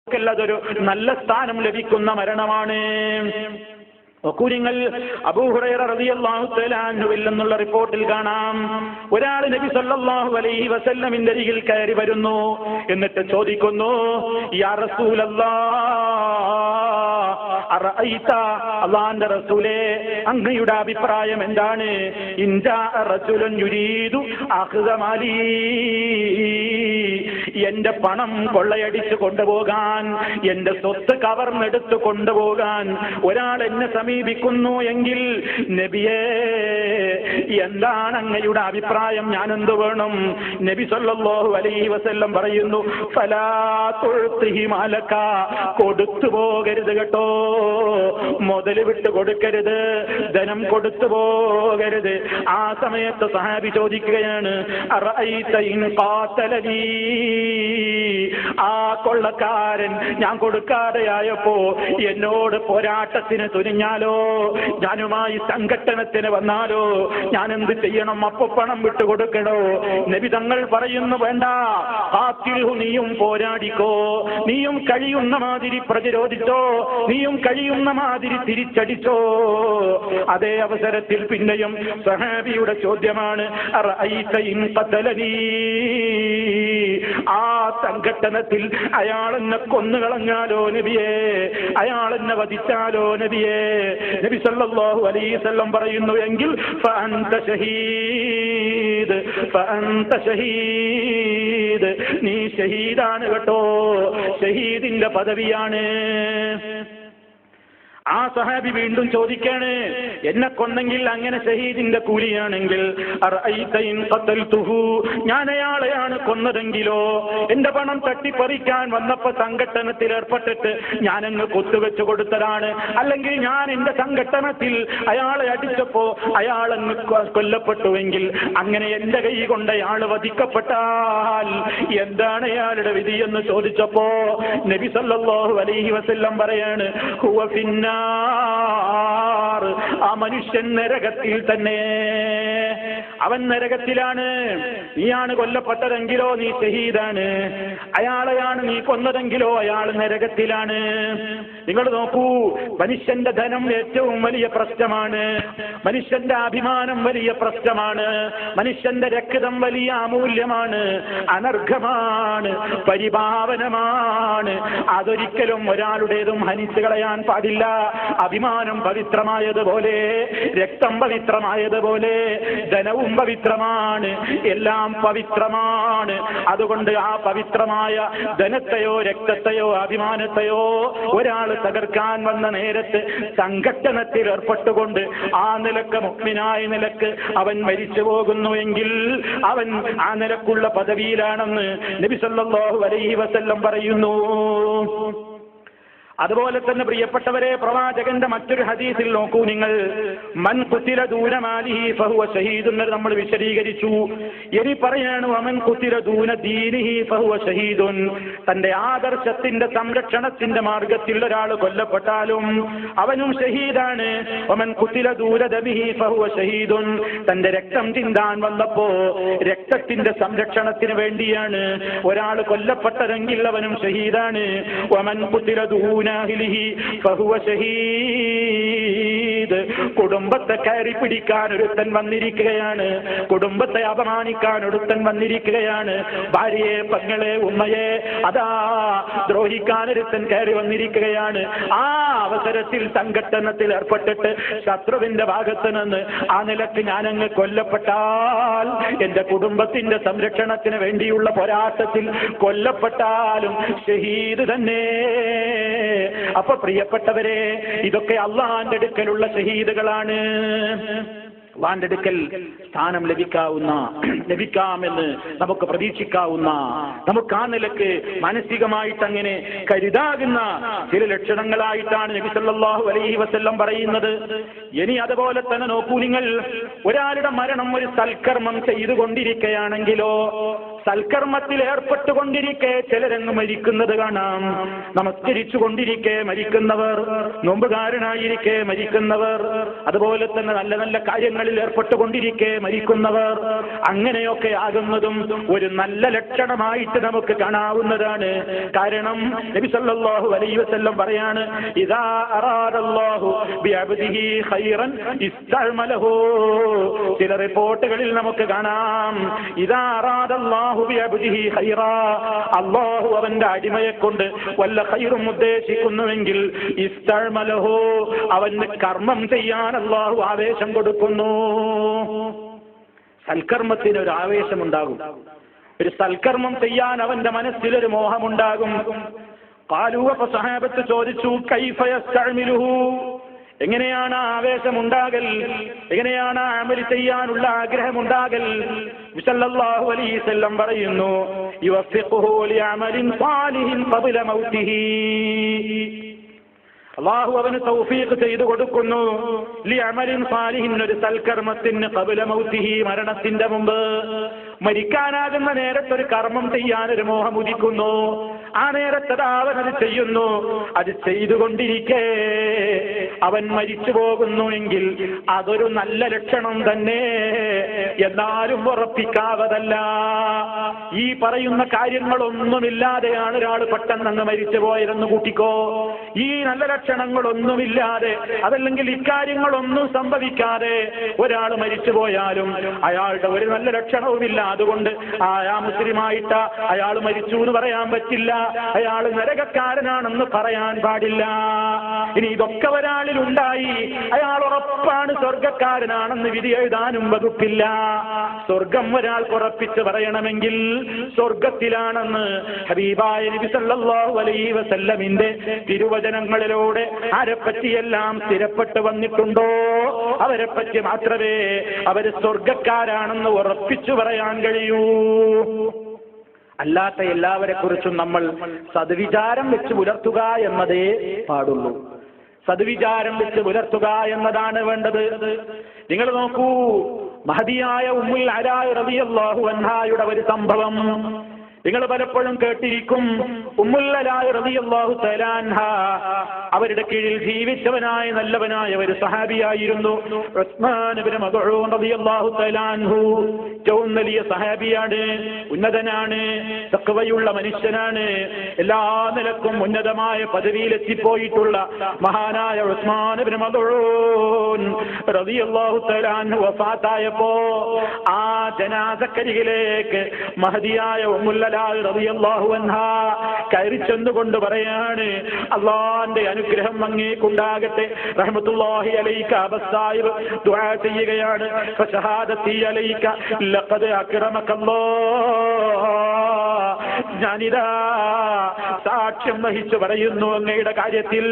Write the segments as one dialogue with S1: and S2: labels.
S1: അതൊരു നല്ല സ്ഥാനം ലഭിക്കുന്ന മരണമാണ്. നിങ്ങൾ അബൂ ഹുറൈറ റളിയല്ലാഹു തആല അൻഹുവിൽ നിന്നുള്ള റിപ്പോർട്ടിൽ കാണാം, ഒരാൾ നബി സല്ലല്ലാഹു അലൈഹി വസല്ലമിന്റെ അരികിൽ കയറി വരുന്നു. എന്നിട്ട് ചോദിക്കുന്നു, യാ റസൂലല്ലാഹ് അറഅയ്ത, അല്ലാഹുവിന്റെ റസൂലേ, അങ്ങയുടെ അഭിപ്രായം എന്താണ്? ഇൻ ജാഅ റജുലുൻ യുരീദു അഖ്ദ മാലി, എന്റെ പണം കൊള്ളയടിച്ചു കൊണ്ടുപോകാൻ, എന്റെ സ്വത്ത് കവർന്നെടുത്ത് കൊണ്ടുപോകാൻ ഒരാൾ എന്നെ സമീപിക്കുന്നു എങ്കിൽ നബിയേ, എന്താണ് അങ്ങയുടെ അഭിപ്രായം? ഞാൻ എന്ത് വേണം? നബി സല്ലല്ലാഹു അലൈഹി വസല്ലം പറയുന്നു, ഫലാ തുഅ്തിഹി മാലക, കൊടുത്തു പോകരുത് കേട്ടോ, മുതൽ വിട്ട് കൊടുക്കരുത്, ധനം കൊടുത്തു പോകരുത്. ആ സമയത്ത് സഹാബി ചോദിക്കുകയാണ്, അറഅയ്ത ഇൻ ഖാതലനി, ആ കൊള്ളക്കാരൻ ഞാൻ കൊടുക്കാതെയായപ്പോ എന്നോട് പോരാട്ടത്തിന് തുനിഞ്ഞാലോ, ഞാനുമായി സംഘട്ടനത്തിന് വന്നാലോ, ഞാൻ എന്ത് ചെയ്യണം? അപ്പൊ പണം വിട്ടുകൊടുക്കണോ? നബി തങ്ങൾ പറയുന്നു, വേണ്ട, ആക്കിൽഹു, നീയും പോരാടിക്കോ, നീയും കഴിയുന്ന മാതിരി പ്രതിരോധിച്ചോ, നീയും കഴിയുന്ന മാതിരി തിരിച്ചടിച്ചോ. അതേ അവസരത്തിൽ പിന്നെയും സഹാബിയുടെ ചോദ്യമാണ്, അറഅയ്ത ഇൻ ഖതലനി, ആ സംഘട്ടനത്തിൽ അയാൾ എന്നെ കൊന്നുകളഞ്ഞാലോ നബിയേ, അയാൾ എന്നെ വധിച്ചാലോ നബിയേ? നബി സല്ലല്ലാഹു അലൈഹി വസല്ലം പറയുന്നു, എങ്കിൽ ഫഅൻത ഷഹീദ്, ഫഅൻത ഷഹീദ്, നീ ഷഹീദാണ് കേട്ടോ, ഷഹീദിന്റെ പദവിയാണ്. ആ സഹാബി വീണ്ടും ചോദിക്കാണ്, എന്നെ കൊന്നെങ്കിൽ അങ്ങനെ ഷഹീദിന്റെ കൂലിയാണെങ്കിൽ, അറഅയ്ത ഇൻ ഖതൽതുഹു, ഞാൻ അയാളെയാണ് കൊന്നതെങ്കിലോ, എന്റെ പണം തട്ടിപ്പറിക്കാൻ വന്നപ്പോ സംഘട്ടനത്തിൽ ഏർപ്പെട്ടിട്ട് ഞാനങ്ങ് കൊത്തുവെച്ചു കൊടുത്തതാണ്, അല്ലെങ്കിൽ ഞാൻ എന്റെ സംഘട്ടനത്തിൽ അയാളെ അടിച്ചപ്പോ അയാളങ്ങ് കൊല്ലപ്പെട്ടുവെങ്കിൽ, അങ്ങനെ എന്റെ കൈ കൊണ്ട് അയാൾ വധിക്കപ്പെട്ടാൽ എന്താണ് അയാളുടെ വിധി എന്ന് ചോദിച്ചപ്പോ നബി സല്ലല്ലാഹു അലൈഹി വസല്ലം പറയാണ്, ഹുവ ഫിന്നാർ, ആ മനുഷ്യൻ നരകത്തിൽ തന്നെ, അവൻ നരകത്തിലാണ്. നീയാണ് കൊല്ലപ്പെട്ടതെങ്കിലോ നീ ഷഹീദാണ്, അയാളെയാണ് നീ കൊന്നതെങ്കിലോ അയാൾ നരകത്തിലാണ്. നിങ്ങൾ നോക്കൂ, മനുഷ്യന്റെ ധനം ഏറ്റവും വലിയ പ്രശ്നമാണ്, മനുഷ്യന്റെ അഭിമാനം വലിയ പ്രശ്നമാണ്, മനുഷ്യന്റെ രക്തം വലിയ അമൂല്യമാണ്, അനർഘമാണ്, പരിഭാവനമാണ്. അതൊരിക്കലും ഒരാളുടേതും ഹനിച്ചു കളയാൻ പാടില്ല. അഭിമാനം പവിത്രമായതുപോലെ, രക്തം പവിത്രമായതുപോലെ, ധനവും പവിത്രമാണ്, എല്ലാം പവിത്രമാണ്. അതുകൊണ്ട് ആ പവിത്രമായ ധനത്തെയോ രക്തത്തെയോ അഭിമാനത്തെയോ ഒരാൾ തകർക്കാൻ വന്ന നേരത്ത് സംഘട്ടനത്തിൽ ഏർപ്പെട്ടുകൊണ്ട് ആ നിലക്ക് മുഅ്മിനായ നിലക്ക് അവൻ മരിച്ചു പോകുന്നുവെങ്കിൽ അവൻ ആ നിലക്കുള്ള പദവിയിലാണെന്ന് നബി സല്ലല്ലാഹു അലൈഹി വസല്ലം പറയുന്നു. അതുപോലെ തന്നെ പ്രിയപ്പെട്ടവരെ, പ്രവാചകന്റെ മറ്റൊരു ഹദീസിൽ നോക്കൂ നിങ്ങൾ, മൻ ഖുതില ദൂന മാലിഹി ഫഹുവ ഷഹീദുൻ, നമ്മൾ വിശദീകരിച്ചു. ഇനി പറയാണ്, വമൻ ഖുതില ദൂന ദീനിഹി ഫഹുവ ഷഹീദുൻ, തന്റെ ആദർശത്തിന്റെ സംരക്ഷണത്തിന്റെ മാർഗത്തിൽ ഒരാൾ കൊല്ലപ്പെട്ടാലും അവനും ഷഹീദാണ്. വമൻ ഖുതില ദൂന ദമിഹി ഫഹുവ ഷഹീദുൻ, തന്റെ രക്തം ചിന്താൻ വന്നപ്പോ രക്തത്തിന്റെ സംരക്ഷണത്തിന് വേണ്ടിയാണ് ഒരാൾ കൊല്ലപ്പെട്ടതെങ്കിൽ അവനും ഷഹീദാണ്. വമൻ ഖുതില ദൂന കുടുംബത്തെ കയറി പിടിക്കാൻ ഒരുത്തൻ വന്നിരിക്കുകയാണ്, കുടുംബത്തെ അപമാനിക്കാൻ ഒരുത്തൻ വന്നിരിക്കുകയാണ്, ഭാര്യയെ, പെങ്ങളെ, ഉമ്മയെ അതാ ദ്രോഹിക്കാൻ ഒരുത്തൻ കയറി വന്നിരിക്കുകയാണ്. ആ അവസരത്തിൽ സംഘട്ടനത്തിൽ ഏർപ്പെട്ടിട്ട് ശത്രുവിന്റെ ഭാഗത്ത് നിന്ന് ആ നിലക്ക് ഞാനങ്ങ് കൊല്ലപ്പെട്ടാൽ, എന്റെ കുടുംബത്തിന്റെ സംരക്ഷണത്തിന് വേണ്ടിയുള്ള പോരാട്ടത്തിൽ കൊല്ലപ്പെട്ടാലും ഷഹീദ് തന്നെ. അപ്പൊ പ്രിയപ്പെട്ടവരെ, ഇതൊക്കെ അള്ളാന്റെ അടുക്കലുള്ള ഷഹീദുകളാണ്. അള്ളാന്റെ അടുക്കൽ സ്ഥാനം ലഭിക്കാമെന്ന് നമുക്ക് പ്രതീക്ഷിക്കാവുന്ന, നമുക്ക് ആ നിലക്ക് മാനസികമായിട്ട് അങ്ങനെ കരുതാകുന്ന ചില ലക്ഷണങ്ങളായിട്ടാണ് നബി സല്ലല്ലാഹു അലൈഹി വസല്ലം പറയുന്നത്. ഇനി അതുപോലെ തന്നെ നോക്കൂ നിങ്ങൾ, ഒരാളുടെ മരണം ഒരു സൽക്കർമ്മം ചെയ്തുകൊണ്ടിരിക്കുകയാണെങ്കിലോ, സൽക്കർമ്മത്തിൽ ഏർപ്പെട്ടുകൊണ്ടിരിക്കെ ചിലരങ്ങ് മരിക്കുന്നത് കാണാം. നമസ്കരിച്ചു കൊണ്ടിരിക്കെ മരിക്കുന്നവർ, നോമ്പുകാരനായിരിക്കെ മരിക്കുന്നവർ, അതുപോലെ തന്നെ നല്ല നല്ല കാര്യങ്ങൾ കാര്യങ്ങളിൽ ഏർപ്പെട്ടുകൊണ്ടിരിക്കെ മരിക്കുന്നവർ അങ്ങനെയൊക്കെ ആകുന്നതും ഒരു നല്ല ലക്ഷണമായിട്ട് നമുക്ക് കാണാവുന്നതാണ്. കാരണം നബി സല്ലല്ലാഹു അലൈഹി വസല്ലം പറയാണ്, ഇദാ അറാദല്ലാഹു ബിഅബ്ദിഹി ഖൈറൻ ഇസ്തഅമലഹു. ചില റിപ്പോർട്ടുകളിൽ നമുക്ക് കാണാം, ഇദാ അറാദല്ലാഹു ബിഅബ്ദിഹി ഖൈറാ, അല്ലാഹു അവന്റെ അടിമയെ കൊണ്ട് വല്ല ഖൈറും ഉദ്ദേശിക്കുന്നുവെങ്കിൽ ഇസ്തഅമലഹു, അവന് കർമ്മം ചെയ്യാൻ അല്ലാഹു ആവേശം കൊടുക്കുന്നു. സൽക്കർമ്മത്തിന് ഒരു ആവേശമുണ്ടാകും, ഒരു സൽക്കർമ്മം ചെയ്യാൻ അവന്റെ മനസ്സിലൊരു മോഹമുണ്ടാകും. ഖാലൂ, അപ്പോൾ സഹാബത്ത് ചോദിച്ചു, കൈഫ യസ്തഅമിലുഹു, എങ്ങനെയാണ് ആവേശമുണ്ടാകൽ, എങ്ങനെയാണ് അമൽ ചെയ്യാനുള്ള ആഗ്രഹമുണ്ടാകൽ? സല്ലല്ലാഹു അലൈഹി വസല്ലം പറയുന്നു, യുവഫിഖുഹു ലിഅമലിൻ സാലിഹിൻ ഖബല മൗതിഹി, അല്ലാഹു അവന് തൗഫീഖ് ചെയ്തു കൊടുക്കുന്നു. ലിഅമലിൻ സാലിഹിൻ, ഒരു സൽക്കർമ്മത്തിന്, ഖബല മൗതിഹി, മരണത്തിന്റെ മുമ്പ്. മരിക്കാനാകുന്ന നേരത്തൊരു കർമ്മം ചെയ്യാൻ ഒരു മോഹം ഉദിക്കുന്നു. ആ നേരത്തത് അവനത് ചെയ്യുന്നു. അത് ചെയ്തുകൊണ്ടിരിക്കെ അവൻ മരിച്ചു പോകുന്നു എങ്കിൽ അതൊരു നല്ല ലക്ഷണം തന്നെ, എന്നാലും ഉറപ്പിക്കാവതല്ല. ഈ പറയുന്ന കാര്യങ്ങളൊന്നുമില്ലാതെയാണ് ഒരാൾ പെട്ടെന്നങ്ങ് മരിച്ചു പോയതെന്ന് കൂട്ടിക്കോ. ഈ നല്ല ലക്ഷണങ്ങളൊന്നുമില്ലാതെ, അതല്ലെങ്കിൽ ഇക്കാര്യങ്ങളൊന്നും സംഭവിക്കാതെ ഒരാൾ മരിച്ചു പോയാലും അയാളുടെ ഒരു നല്ല ലക്ഷണവുമില്ല. അതുകൊണ്ട് മുസ്ലിമായിട്ട് അയാൾ മരിച്ചു എന്ന് പറയാൻ പറ്റില്ല, അയാൾ നരകക്കാരനാണെന്ന് പറയാൻ പാടില്ല. ഇനി ഇതൊക്കെ ഒരാളിൽ ഉണ്ടായി, അയാൾ ഉറപ്പാണ് സ്വർഗക്കാരനാണെന്ന് വിധി എഴുതാനും വകുപ്പില്ല. സ്വർഗം ഒരാൾക്ക് ഉറപ്പിച്ച് പറയണമെങ്കിൽ സ്വർഗത്തിലാണെന്ന് ഹബീബായ നബി സല്ലല്ലാഹു അലൈഹി വസല്ലമിന്റെ തിരുവചനങ്ങളിലൂടെ ആരെപ്പറ്റിയെല്ലാം സ്ഥിരപ്പെട്ട് വന്നിട്ടുണ്ടോ അവരെപ്പറ്റി മാത്രമേ അവര് സ്വർഗക്കാരാണെന്ന് ഉറപ്പിച്ചു പറയാൻ കഴിയൂ. അല്ലാത്ത എല്ലാവരെ കുറിച്ചും നമ്മൾ സദ്വിചാരം വെച്ച് പുലർത്തുക എന്നതേ പാടുള്ളൂ. സദ്വിചാരം വെച്ച് പുലർത്തുക എന്നതാണ് വേണ്ടത്. നിങ്ങൾ നോക്കൂ, മഹദിയായ ഉമ്മുൽ അലാ റളിയല്ലാഹു അൻഹായുടെ ഒരു സംഭവം നിങ്ങൾ പലപ്പോഴും കേട്ടിരിക്കും. ഉമ്മുൽ അലാ റളിയല്ലാഹു തആല അൻഹ അവരുടെ കീഴിൽ ജീവിച്ചവനായ നല്ലവനായ ഒരു സഹാബിയായിരുന്നു ഉസ്മാൻ ഇബ്നു മദ്ഊൻ റളിയല്ലാഹു തആല അൻഹു. ഏറ്റവും വലിയ സഹാബിയാണ്, ഉന്നതനാണ്, തഖ്വയുള്ള മനുഷ്യനാണ്, എല്ലാ നിലക്കും ഉന്നതമായ പദവിയിലെത്തിപ്പോയിട്ടുള്ള മഹാനായ ഉസ്മാൻ ഇബ്നു മദ്ഊൻ റളിയല്ലാഹു തആല അൻഹു വഫാത്തായപ്പോ ആ ജനാസക്കരികിലേക്ക് മഹദിയായ ഉമ്മുൽ അലാ റളിയല്ലാഹു അൻഹാ കയറി ചെന്നുകൊണ്ട് പറയാണ്, അല്ലാഹുവിന്റെ അനുഗ്രഹം അങ്ങേക്കുണ്ടാകട്ടെ, റഹ്മത്തുള്ളാഹി അലൈക. അബസ്സായിബ് ദുആ ചെയ്യുകയാണ്, ഫശഹാദത്തി അലൈക ലഖദ് അക്രമകല്ലാഹ്, ഞാനിതാ സാക്ഷ്യം വഹിച്ചു പറയുന്നു, അങ്ങയുടെ കാര്യത്തിൽ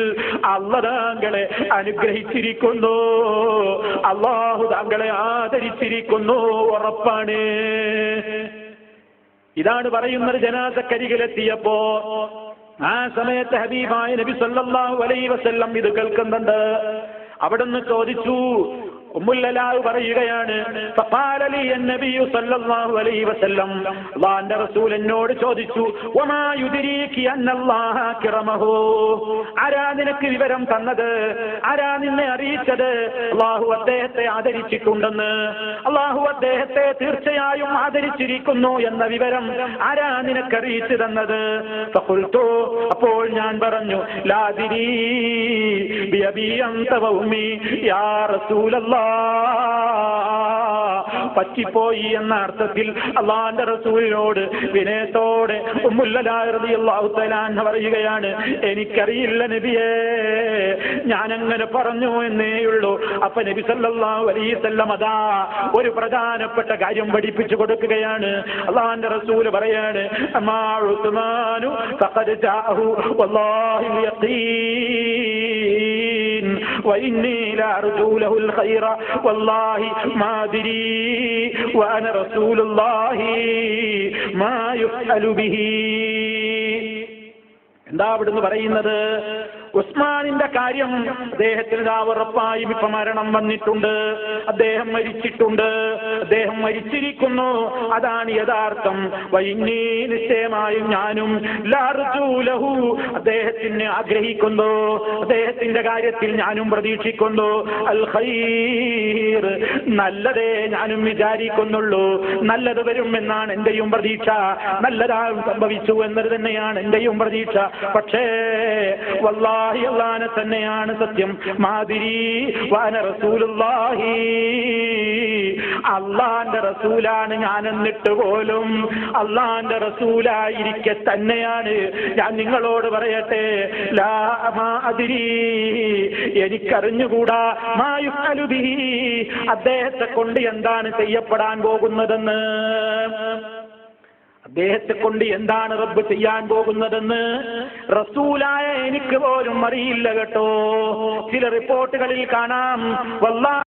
S1: അല്ലാഹു താങ്കളെ അനുഗ്രഹിച്ചിരിക്കുന്നു, അല്ലാഹു താങ്കളെ ആദരിച്ചിരിക്കുന്നു, ഉറപ്പാണ്. ഇതാണ് പറയുന്നത്. ജനാസക്കരികിലെത്തിയപ്പോ ആ സമയത്ത് ഹബീബായ നബി സല്ലല്ലാഹു അലൈഹി വസല്ലം ഇത് കേൾക്കുന്നുണ്ട്. അവിടുന്ന് ചോദിച്ചു, ഉമ്മുൽ അലാ പറയുകയാണ്, ഫഖാല ലി അന്നബിയു സല്ലല്ലാഹു അലൈഹി വസല്ലം, അല്ലാഹുവിന്റെ റസൂൽ എന്നോട് ചോദിച്ചു, വമാ യുദ്രീകി അന്നല്ലാഹ അക്രമഹു, ആരാ നിനക്ക് വിവരം തന്നത്, ആരാ നിന്നെ അറിയിച്ചത് അല്ലാഹു അദ്ദേഹത്തെ ആദരിച്ചിട്ടുണ്ടെന്ന്, അല്ലാഹു അദ്ദേഹത്തെ തീർച്ചയായും ആദരിച്ചിരിക്കുന്നു എന്ന വിവരം ആരാ നിനക്ക് അറിയിച്ചു തന്നത്? ഫഖുൽതു, അപ്പോൾ ഞാൻ പറഞ്ഞു, ലാ ദിരീ ബിഅബീ അൻത വ ഉമ്മി യാ റസൂലല്ലാഹ്, പറ്റിപ്പോയി എന്ന അർത്ഥത്തിൽ അല്ലാഹുവിന്റെ റസൂലിനോട് വിനയത്തോടെ ഉമ്മുൽ അലാ റളിയല്ലാഹു തആല അൻഹ പറയുകയാണ്, എനിക്കറിയില്ല നബിയേ, ഞാനങ്ങനെ പറഞ്ഞു എന്നേയുള്ളൂ. അപ്പൊ നബി സല്ലല്ലാഹു അലൈഹി വസല്ലം അതാ ഒരു പ്രധാനപ്പെട്ട കാര്യം പഠിപ്പിച്ചു കൊടുക്കുകയാണ്. അല്ലാഹുവിന്റെ റസൂൽ പറയാണ്, അമാ ഉസ്മാനു ഫഖദ് ജാഅഹു വല്ലാഹി യഖീൻ വഇന്നി ലഅർജു ലഹുൽ ഖൈറ വല്ലാഹി മാ അദ്രീ വഅന റസൂലുള്ളാഹി മാ യുഫ്അലു ബിഹി. എന്താ അവിടുന്ന് പറയുന്നത്? ഉസ്മാനിന്റെ കാര്യം അദ്ദേഹത്തിന് ഉറപ്പായും ഇപ്പൊ മരണം വന്നിട്ടുണ്ട്, അദ്ദേഹം മരിച്ചിട്ടുണ്ട്, അദ്ദേഹം മരിച്ചിരിക്കുന്നു. അതാണ് യഥാർത്ഥം. വൈന്നീ നിശ്ചയമായും ഞാനും ലാർജൂലഹു അദ്ദേഹത്തിന് ആഗ്രഹിക്കുന്നു, അദ്ദേഹത്തിന്റെ കാര്യത്തിൽ ഞാനും പ്രതീക്ഷിക്കുന്നു. അൽ ഖൈർ നല്ലതേ ഞാനും വിചാരിക്കുന്നുള്ളൂ. നല്ലത് വരുമെന്നാണ് എന്റെയും പ്രതീക്ഷ, നല്ലതാവും സംഭവിച്ചു എന്നത് തന്നെയാണ് എന്റെയും പ്രതീക്ഷ. പക്ഷേ വല്ലാഹി അല്ലാഹനെ തന്നെയാണ് സത്യം. മാദിരി വാന റസൂലുള്ളാഹി, അള്ളാന്റെ റസൂലാണ് ഞാൻ എന്നിട്ട് പോലും അള്ളാന്റെ റസൂലായിരിക്കെ തന്നെയാണ് ഞാൻ നിങ്ങളോട് പറയട്ടെ, ലാ മാ അദ്രി എനിക്കറിഞ്ഞുകൂടാ, മാ യുഫ്അലു ബിഹി അദ്ദേഹത്തെ കൊണ്ട് എന്താണ് ചെയ്യപ്പെടാൻ പോകുന്നതെന്ന്, അദ്ദേഹത്തെ കൊണ്ട് എന്താണ് റബ്ബ് ചെയ്യാൻ പോകുന്നതെന്ന് റസൂലായ എനിക്ക് പോലും അറിയില്ല കേട്ടോ. ചില റിപ്പോർട്ടുകളിൽ കാണാം വല്ലാഹി